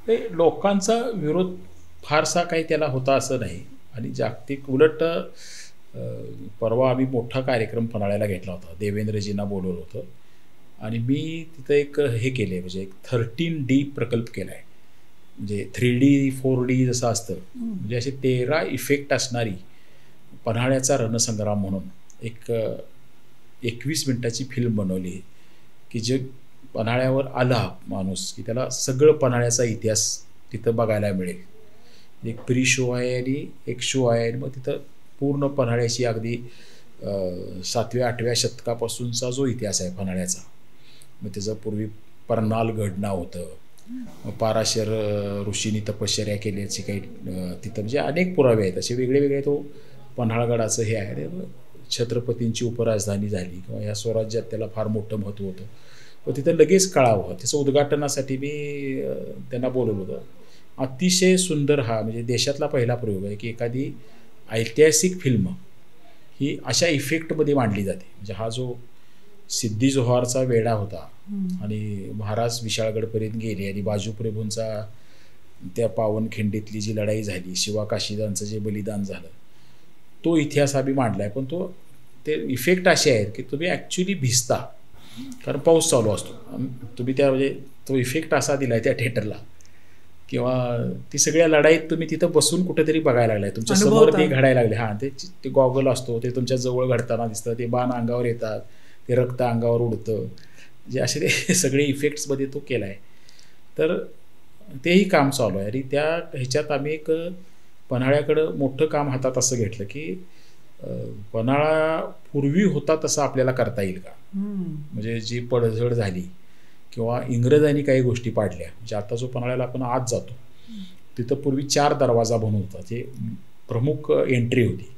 ते लोकांचा विरोध फारसा काही त्याला होता असं नाही. आणि जागतिक उलट परवा आम्ही मोठा कार्यक्रम पन्हाळ्याला घेतला होता. देवेंद्रजींना बोलवलं होतं आणि मी तिथं एक हे केले, म्हणजे एक 13D प्रकल्प केला आहे. म्हणजे 3D 4D जसं असतं, म्हणजे असे 13 इफेक्ट असणारी पन्हाळ्याचा रणसंग्राम म्हणून एक 21 मिनिटाची फिल्म बनवली, की जे पन्हाळ्यावर आला माणूस की त्याला सगळं पन्हाळ्याचा इतिहास तिथं बघायला मिळेल. एक प्री शो आहे आणि एक शो आहे आणि मग तिथं पूर्ण पन्हाळ्याची अगदी 7व्या-8व्या शतकापासूनचा जो इतिहास आहे पन्हाळ्याचा. मग त्याचं पूर्वी परनालगड नाव होतं. मग पाराशर ऋषींनी तपश्चर्या केल्याची काही तिथं म्हणजे अनेक पुरावे आहेत असे वेगळे वेगळे. तो पन्हाळगडाचं हे आहे. छत्रपतींची उपराजधानी झाली किंवा या स्वराज्यात त्याला फार मोठं महत्त्व होतं. व तिथं लगेच कळावं त्याचं उद्घाटनासाठी मी त्यांना बोलवलं होतं. अतिशय सुंदर हा म्हणजे देशातला पहिला प्रयोग आहे की एखादी ऐतिहासिक फिल्म ही अशा इफेक्टमध्ये मांडली जाते. म्हणजे हा जो सिद्धी जोहरचा वेढा होता आणि महाराज विशाळगडपर्यंत गेले आणि बाजू प्रभूंचा त्या पावनखिंडीतली जी लढाई झाली, शिवा काशीदांचं जे बलिदान झालं, तो इतिहास आम्ही मांडला आहे. पण ते इफेक्ट असे आहेत की तुम्ही ॲक्च्युली भिजता, कारण पाऊस चालू असतो. तुम्ही त्या म्हणजे तो इफेक्ट असा दिला आहे त्या थिएटरला किंवा ती सगळ्या लढाईत तुम्ही तिथं बसून कुठेतरी बघायला लागलाय, तुमच्या समोर ते घडायला लागले. हां, ते गॉगल असतो, ते तुमच्या जवळ घडताना दिसतं, ते बाण अंगावर येतात, ते रक्त अंगावर उडतं, जे असे ते सगळे इफेक्ट्समध्ये तो केला आहे. तर तेही काम चालू आहे आणि त्या ह्याच्यात आम्ही एक पन्हाळ्याकडं मोठं काम हातात असं घेतलं की पन्हाळा पूर्वी होता तसं आपल्याला करता येईल का. म्हणजे जी पडझड झाली किंवा इंग्रजांनी काही गोष्टी पाडल्या, म्हणजे आता जो पन्हाळ्याला आपण आत जातो तिथं पूर्वी 4 दरवाजा बनवून होता, जे प्रमुख एंट्री होती.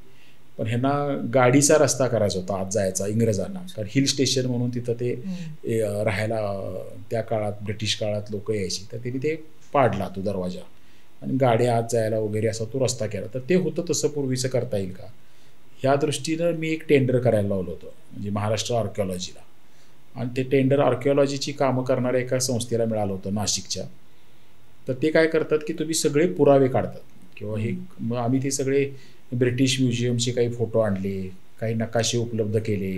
पण ह्यांना गाडीचा रस्ता करायचा होता आत जायचा इंग्रजांना, कारण हिल स्टेशन म्हणून तिथं ते राहायला त्या काळात ब्रिटिश काळात लोक यायची. तर त्यांनी ते पाडला तो दरवाजा आणि गाड्या आत जायला वगैरे असा तो रस्ता केला. तर ते होतं तसं पूर्वीचं करता येईल का, ह्या दृष्टीनं मी एक टेंडर करायला लावलं होतं म्हणजे महाराष्ट्र आर्किओलॉजीला. आणि ते टेंडर आर्किओलॉजीची कामं करणाऱ्या एका संस्थेला मिळालं होतं नाशिकच्या. तर ते काय करतात की तुम्ही सगळे पुरावे काढतात किंवा हे मग आम्ही ते सगळे ब्रिटिश म्युझियमचे काही फोटो आणले, काही नकाशे उपलब्ध केले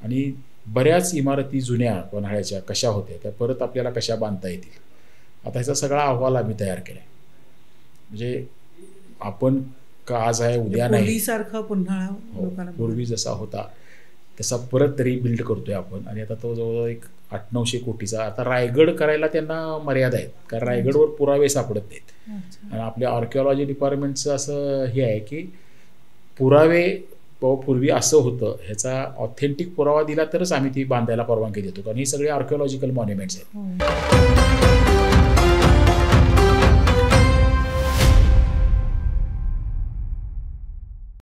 आणि बऱ्याच इमारती जुन्या पन्हाळ्याच्या कशा होत्या त्या परत आपल्याला कशा बांधता येतील, आता ह्याचा सगळा अहवाल आम्ही तयार केला आहे. म्हणजे आपण का आज आहे उद्या नाही, पूर्वी जसा होता तसा परत रिबिल्ड करतोय आपण. आणि आता तो जवळजवळ एक 800-900 कोटीचा. आता रायगड करायला त्यांना मर्यादा आहेत, कारण रायगडवर पुरावे सापडत नाहीत. आणि आपल्या आर्किओलॉजी डिपार्टमेंटचं असं हे आहे की पुरावे पूर्वी असं होतं ह्याचा ऑथेंटिक पुरावा दिला तरच आम्ही ती बांधायला परवानगी देतो, कारण ही सगळे आर्किओलॉजिकल मॉन्युमेंट्स आहेत.